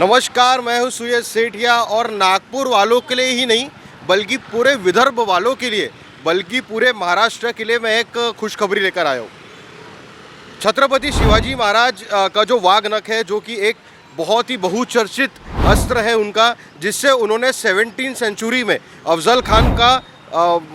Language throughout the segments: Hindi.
नमस्कार, मैं हूं सुयश सेठिया और नागपुर वालों के लिए ही नहीं बल्कि पूरे विदर्भ वालों के लिए, बल्कि पूरे महाराष्ट्र के लिए मैं एक खुशखबरी लेकर आया हूं। छत्रपति शिवाजी महाराज का जो वाघ नख है, जो कि एक बहुत ही बहुचर्चित अस्त्र है उनका, जिससे उन्होंने 17वीं सेंचुरी में अफजल खान का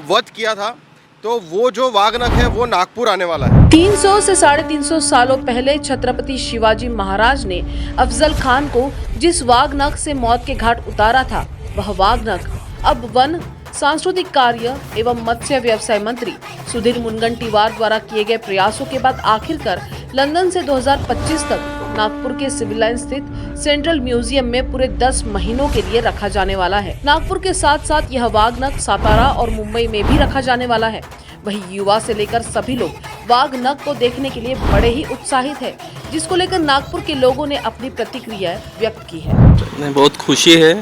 वध किया था, तो वो जो वाघ नख है वो नागपुर आने वाला है। 300 से 350 सालों पहले छत्रपति शिवाजी महाराज ने अफजल खान को जिस वाघ नख से मौत के घाट उतारा था, वह वाघ नख अब वन, सांस्कृतिक कार्य एवं मत्स्य व्यवसाय मंत्री सुधीर मुनगंटीवार द्वारा किए गए प्रयासों के बाद आखिरकार लंदन से 2025 तक नागपुर के सिविल लाइन स्थित सेंट्रल म्यूजियम में पूरे 10 महीनों के लिए रखा जाने वाला है। नागपुर के साथ साथ यह वाघ नख सातारा और मुंबई में भी रखा जाने वाला है। वही युवा से लेकर सभी लोग वाघ नख को देखने के लिए बड़े ही उत्साहित है, जिसको लेकर नागपुर के लोगों ने अपनी प्रतिक्रिया व्यक्त की है। बहुत खुशी है,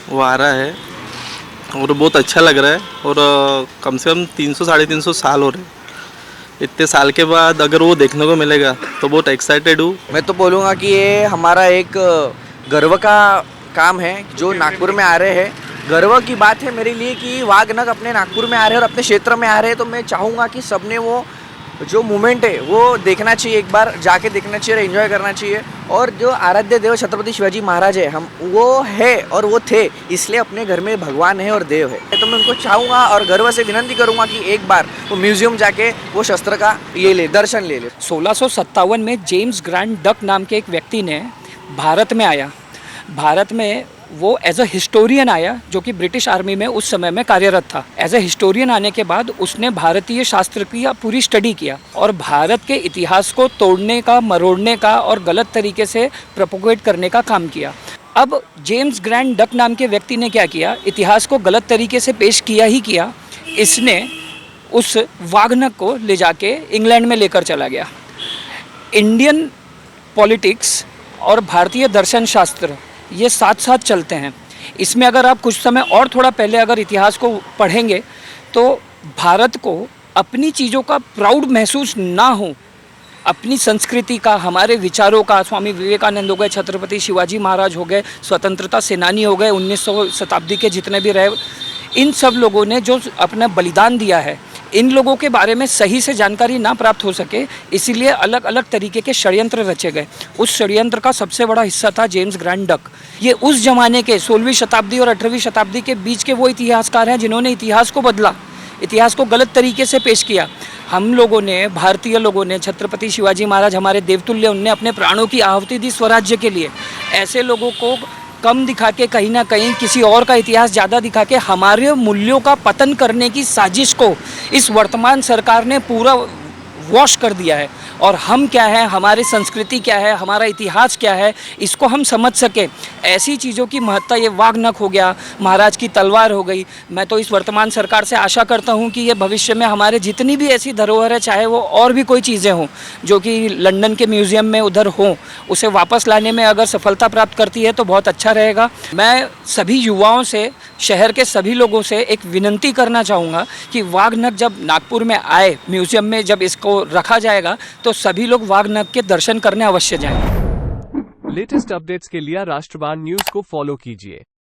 वो आ रहा है और बहुत अच्छा लग रहा है। और कम से कम 300-350 साल हो रहे, इतने साल के बाद अगर वो देखने को मिलेगा तो बहुत एक्साइटेड हूँ। मैं तो बोलूँगा कि ये हमारा एक गर्व का काम है जो नागपुर में आ रहे हैं। गर्व की बात है मेरे लिए कि वाघ नख अपने नागपुर में आ रहे हैं और अपने क्षेत्र में आ रहे हैं, तो मैं चाहूँगा कि सबने वो जो मोमेंट है वो देखना चाहिए, एक बार जाके देखना चाहिए और एंजॉय करना चाहिए। और जो आराध्य देव छत्रपति शिवाजी महाराज है, हम वो है और वो थे, इसलिए अपने घर में भगवान है और देव है। तो मैं उनको चाहूँगा और गर्व से विनती करूँगा कि एक बार वो म्यूजियम जाके वो शस्त्र का दर्शन ले ले। 1657 में जेम्स ग्रैंड डक नाम के एक व्यक्ति ने भारत में आया। भारत में वो एज अ हिस्टोरियन आया, जो कि ब्रिटिश आर्मी में उस समय में कार्यरत था। एज अ हिस्टोरियन आने के बाद उसने भारतीय शास्त्र की पूरी स्टडी किया और भारत के इतिहास को तोड़ने का, मरोड़ने का और गलत तरीके से प्रोपोगेट करने का काम किया। अब जेम्स ग्रैंड डक नाम के व्यक्ति ने क्या किया, इतिहास को गलत तरीके से पेश किया ही किया। इसने उस वाघ नख को ले जाके इंग्लैंड में लेकर चला गया। इंडियन पॉलिटिक्स और भारतीय दर्शन शास्त्र ये साथ साथ चलते हैं। इसमें अगर आप कुछ समय और थोड़ा पहले अगर इतिहास को पढ़ेंगे तो भारत को अपनी चीज़ों का प्राउड महसूस ना हो, अपनी संस्कृति का, हमारे विचारों का, स्वामी विवेकानंद हो गए, छत्रपति शिवाजी महाराज हो गए, स्वतंत्रता सेनानी हो गए, 1900 शताब्दी के जितने भी रहे, इन सब लोगों ने जो अपना बलिदान दिया है, इन लोगों के बारे में सही से जानकारी ना प्राप्त हो सके, इसीलिए अलग अलग तरीके के षड्यंत्र रचे गए। उस षड्यंत्र का सबसे बड़ा हिस्सा था जेम्स ग्रैंड डक। ये उस जमाने के 16वीं शताब्दी और 18वीं शताब्दी के बीच के वो इतिहासकार हैं जिन्होंने इतिहास को बदला, इतिहास को गलत तरीके से पेश किया। हम लोगों ने, भारतीय लोगों ने, छत्रपति शिवाजी महाराज हमारे देवतुल्य, उनने अपने प्राणों की आहुति दी स्वराज्य के लिए। ऐसे लोगों को कम दिखा के, कहीं ना कहीं किसी और का इतिहास ज़्यादा दिखा के हमारे मूल्यों का पतन करने की साजिश को इस वर्तमान सरकार ने पूरा वॉश कर दिया है। और हम क्या है, हमारी संस्कृति क्या है, हमारा इतिहास क्या है, इसको हम समझ सके। ऐसी चीज़ों की महत्ता, ये वाघ नख हो गया, महाराज की तलवार हो गई। मैं तो इस वर्तमान सरकार से आशा करता हूँ कि ये भविष्य में हमारे जितनी भी ऐसी धरोहर है, चाहे वो और भी कोई चीज़ें हों जो कि लंदन के म्यूज़ियम में उधर हों, उसे वापस लाने में अगर सफलता प्राप्त करती है तो बहुत अच्छा रहेगा। मैं सभी युवाओं से, शहर के सभी लोगों से एक विनती करना चाहूँगा कि वाघ नख जब नागपुर में आए, म्यूज़ियम में जब इसको रखा जाएगा, तो सभी लोग वाघ नख के दर्शन करने अवश्य जाएं। लेटेस्ट अपडेट्स के लिए राष्ट्रवाद न्यूज को फॉलो कीजिए।